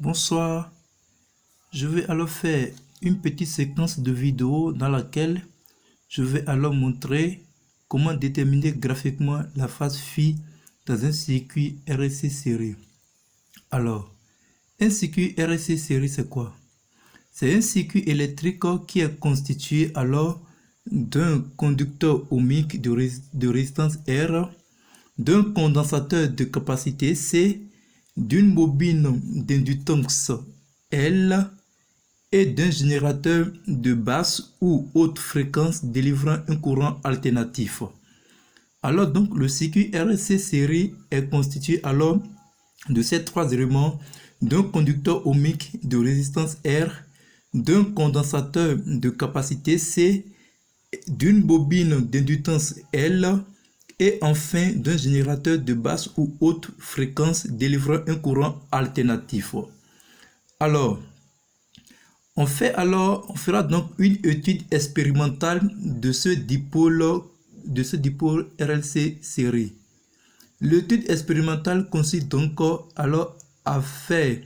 Bonsoir, je vais alors faire une petite séquence de vidéo dans laquelle je vais alors montrer comment déterminer graphiquement la phase phi dans un circuit RLC série. Alors, un circuit RLC série c'est quoi? C'est un circuit électrique qui est constitué alors d'un conducteur ohmique de résistance R, d'un condensateur de capacité C, d'une bobine d'inductance L et d'un générateur de basse ou haute fréquence délivrant un courant alternatif. Alors donc le circuit RLC série est constitué alors de ces trois éléments: d'un conducteur ohmique de résistance R, d'un condensateur de capacité C, d'une bobine d'inductance L et enfin d'un générateur de basse ou haute fréquence délivrant un courant alternatif. Alors, on fera donc une étude expérimentale de ce dipôle RLC série. L'étude expérimentale consiste donc alors à faire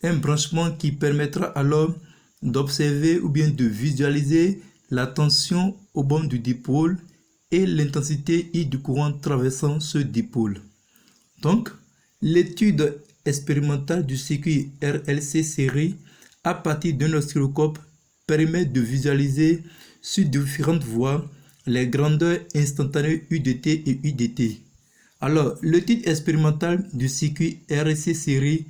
un branchement qui permettra alors d'observer ou bien de visualiser la tension au bord du dipôle et l'intensité I du courant traversant ce dipôle. Donc, l'étude expérimentale du circuit RLC série à partir d'un oscilloscope permet de visualiser sur différentes voies les grandeurs instantanées UDT et UDT. Alors, l'étude expérimentale du circuit RLC série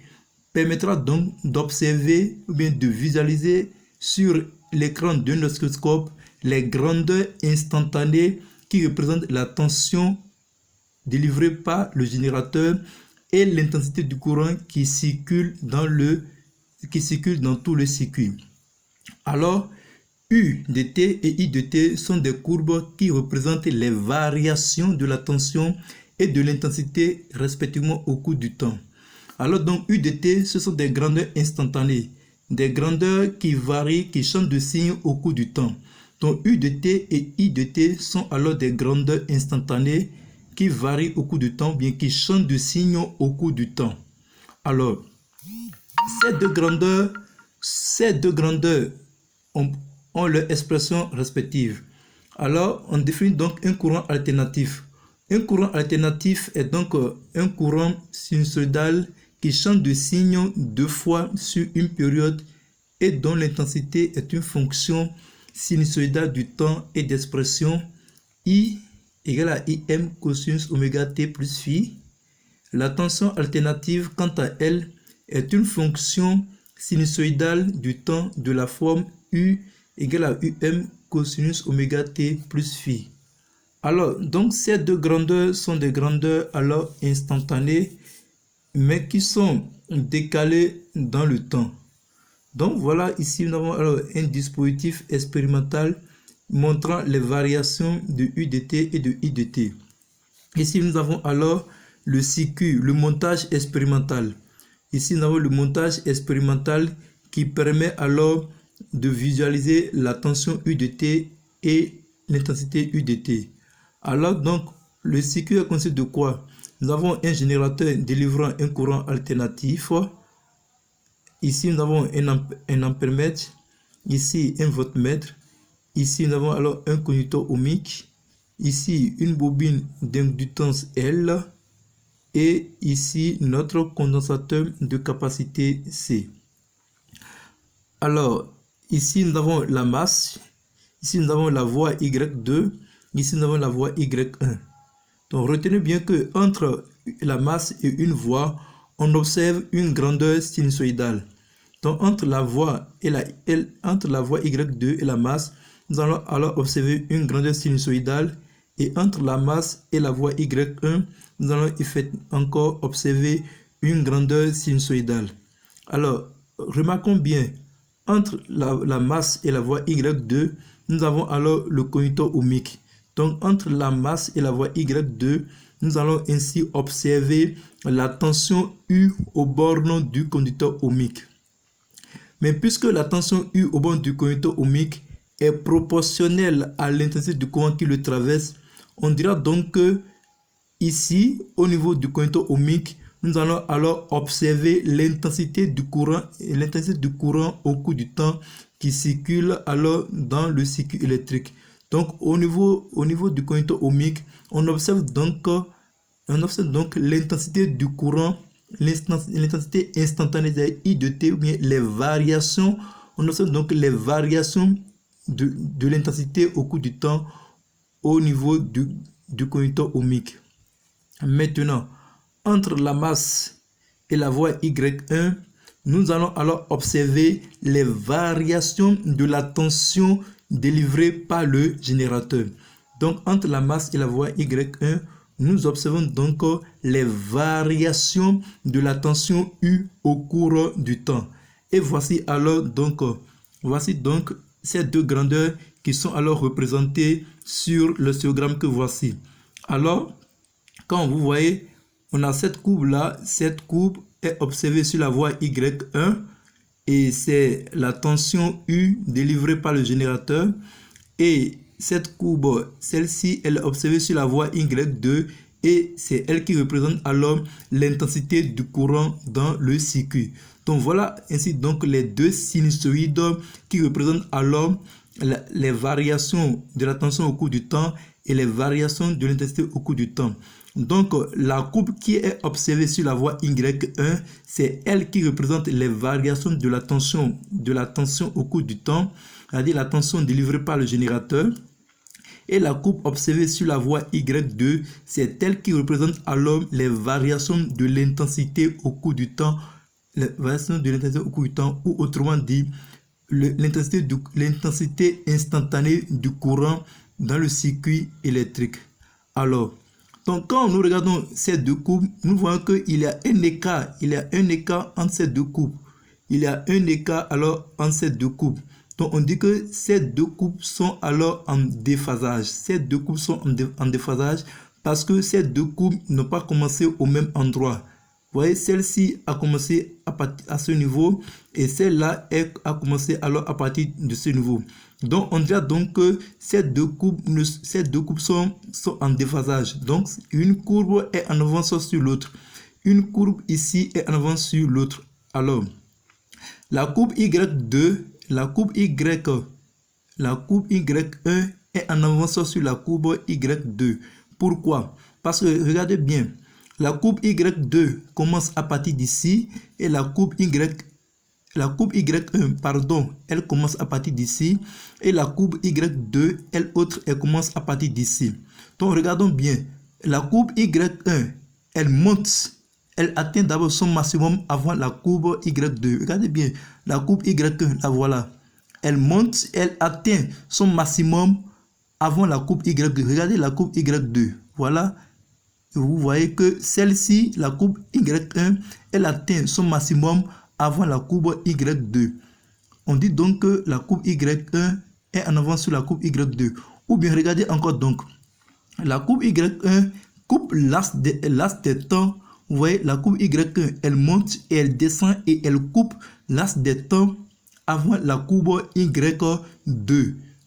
permettra donc d'observer ou bien de visualiser sur l'écran d'un oscilloscope les grandeurs instantanées qui représentent la tension délivrée par le générateur et l'intensité du courant qui circule dans tout le circuit. Alors, U de T et I de T sont des courbes qui représentent les variations de la tension et de l'intensité respectivement au cours du temps. Alors donc U de T, ce sont des grandeurs instantanées, des grandeurs qui varient, qui changent de signe au cours du temps. Donc U de T et I de T sont alors des grandeurs instantanées qui varient au cours du temps, bien qui changent de signe au cours du temps. Alors, ces deux grandeurs ont leur expression respective. Alors, on définit donc un courant alternatif. Un courant alternatif est donc un courant sinusoïdal qui change de signe deux fois sur une période et dont l'intensité est une fonction sinusoïdale du temps et d'expression I égale à Im cosinus oméga t plus phi. La tension alternative, quant à elle, est une fonction sinusoïdale du temps de la forme U égale à Um cosinus oméga t plus phi. Alors, donc ces deux grandeurs sont des grandeurs alors instantanées, mais qui sont décalées dans le temps. Donc voilà, ici nous avons alors un dispositif expérimental montrant les variations de U de T et de I de T. Ici nous avons alors le circuit, le montage expérimental. Ici nous avons le montage expérimental qui permet alors de visualiser la tension U de T et l'intensité U de T. Alors donc le circuit est constitué de quoi? Nous avons un générateur délivrant un courant alternatif. Ici nous avons un ampèremètre, ici un voltmètre, ici nous avons alors un conducteur ohmique, ici une bobine d'inductance L et ici notre condensateur de capacité C. Alors ici nous avons la masse, ici nous avons la voie Y2, ici nous avons la voie Y1. Donc retenez bien que entre la masse et une voie, on observe une grandeur sinusoïdale. Donc entre la voie Y2 et la masse, nous allons alors observer une grandeur sinusoïdale, et entre la masse et la voie Y1, nous allons encore observer une grandeur sinusoïdale. Alors, remarquons bien, entre la masse et la voie Y2, nous avons alors le conducteur ohmique. Donc entre la masse et la voie Y2, nous allons ainsi observer la tension U au borne du conducteur ohmique. Mais puisque la tension U au borne du conducteur ohmique est proportionnelle à l'intensité du courant qui le traverse, on dira donc que ici, au niveau du conducteur ohmique, nous allons alors observer l'intensité du courant au cours du temps qui circule alors dans le circuit électrique. Donc au niveau du conducteur ohmique, on observe donc l'intensité du courant, l'intensité instantanée des I de T, ou bien les variations. On observe donc les variations de l'intensité au cours du temps au niveau du conducteur ohmique. Maintenant, entre la masse et la voie Y1, nous allons alors observer les variations de la tension délivrée par le générateur. Donc, entre la masse et la voie Y1, nous observons donc les variations de la tension U au cours du temps. Et voici donc ces deux grandeurs qui sont alors représentées sur le diagramme que voici. Alors, quand vous voyez, on a cette courbe-là. Cette courbe est observée sur la voie Y1 et c'est la tension U délivrée par le générateur. Et cette courbe, celle-ci, elle est observée sur la voie Y2 et c'est elle qui représente alors l'intensité du courant dans le circuit. Donc voilà ainsi donc les deux sinusoïdes qui représentent alors les variations de la tension au cours du temps et les variations de l'intensité au cours du temps. Donc la courbe qui est observée sur la voie Y1, c'est elle qui représente les variations de la tension au cours du temps, c'est-à-dire la tension délivrée par le générateur. Et la courbe observée sur la voie Y2, c'est elle qui représente alors les variations de l'intensité au cours du temps, ou autrement dit, l'intensité instantanée du courant dans le circuit électrique. Alors, donc quand nous regardons ces deux courbes, nous voyons qu'il y a un écart entre ces deux courbes. Donc on dit que ces deux courbes sont alors en déphasage. Parce que ces deux courbes n'ont pas commencé au même endroit. Vous voyez, celle-ci a commencé à ce niveau et celle-là a commencé alors à partir de ce niveau. Donc on dirait donc que ces deux courbes sont en déphasage. Donc une courbe est en avance sur l'autre. Une courbe ici est en avance sur l'autre. Alors, la courbe Y1 est en avance sur la courbe Y2. Pourquoi? Parce que regardez bien, la courbe Y2 commence à partir d'ici et la courbe Y1, elle commence à partir d'ici et la courbe Y2, elle commence à partir d'ici. Donc regardons bien, la courbe Y1, elle monte, elle atteint d'abord son maximum avant la courbe Y2. Regardez bien, la courbe Y1, la voilà. Elle monte, elle atteint son maximum avant la courbe Y2. Regardez la courbe Y2, voilà. Vous voyez que celle-ci, la courbe Y1, elle atteint son maximum avant la courbe Y2. On dit donc que la courbe Y1 est en avance sur la courbe Y2. Ou bien regardez encore donc, la courbe Y1 coupe l'axe des temps. Vous voyez, la courbe Y1, elle monte et elle descend et elle coupe l'axe des temps avant la courbe Y2.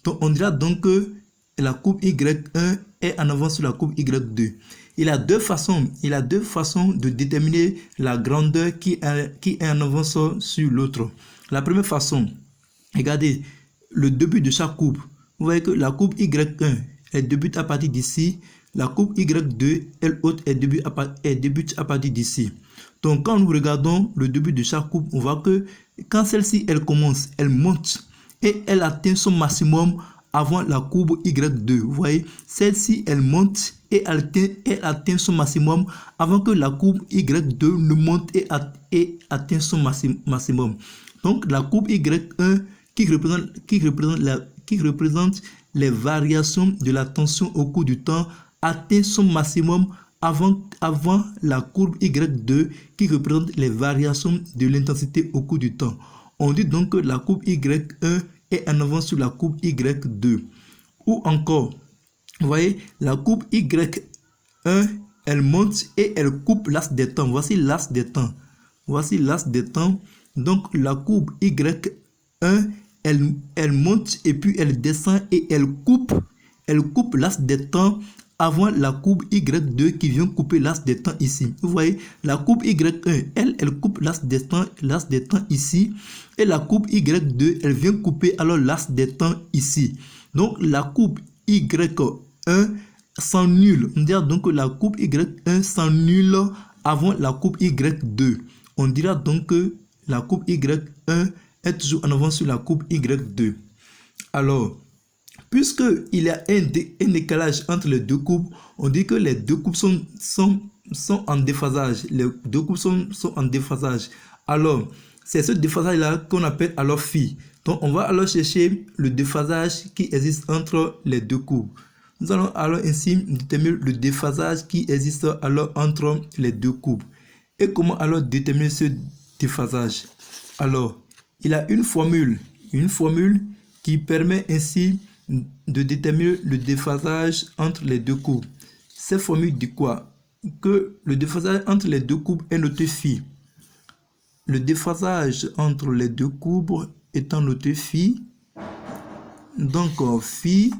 Donc on dira donc que la courbe Y1 est en avance sur la courbe Y2. Il y a deux façons de déterminer la grandeur qui est en avance sur l'autre. La première façon, regardez le début de chaque courbe. Vous voyez que la courbe Y1, elle débute à partir d'ici. La courbe Y2, elle débute à partir d'ici. Donc quand nous regardons le début de chaque courbe, on voit que quand celle-ci, elle commence, elle monte et elle atteint son maximum avant la courbe Y2. Vous voyez, celle-ci, elle monte et elle atteint son maximum avant que la courbe Y2 ne monte et atteint son maximum. Donc, la courbe Y1 qui représente les variations de la tension au cours du temps atteint son maximum avant la courbe Y2 qui représente les variations de l'intensité au cours du temps. On dit donc que la courbe Y1 est en avance sur la courbe Y2. Ou encore, vous voyez, la courbe Y1, elle monte et elle coupe l'axe des temps. Voici l'axe des temps. Donc, la courbe Y1, elle monte et puis elle descend et elle coupe l'axe des temps avant la courbe Y2 qui vient couper l'axe des temps ici. Vous voyez, la courbe Y1, elle coupe l'axe des temps ici. Et la courbe Y2, elle vient couper alors l'axe des temps ici. Donc, la courbe Y1 s'annule. On dira donc que la courbe Y1 s'annule avant la courbe Y2. On dira donc que la courbe Y1 est toujours en avant sur la courbe Y2. Alors, puisqu'il y a un décalage entre les deux courbes, on dit que les deux courbes sont en déphasage. Les deux courbes sont en déphasage. Alors, c'est ce déphasage-là qu'on appelle alors phi. Donc, on va alors chercher le déphasage qui existe entre les deux courbes. Nous allons alors ainsi déterminer le déphasage qui existe alors entre les deux courbes. Et comment alors déterminer ce déphasage? Alors, il y a une formule qui permet ainsi de déterminer le déphasage entre les deux courbes. Cette formule dit quoi? Que le déphasage entre les deux courbes est noté phi. Le déphasage entre les deux courbes étant noté phi. Donc, phi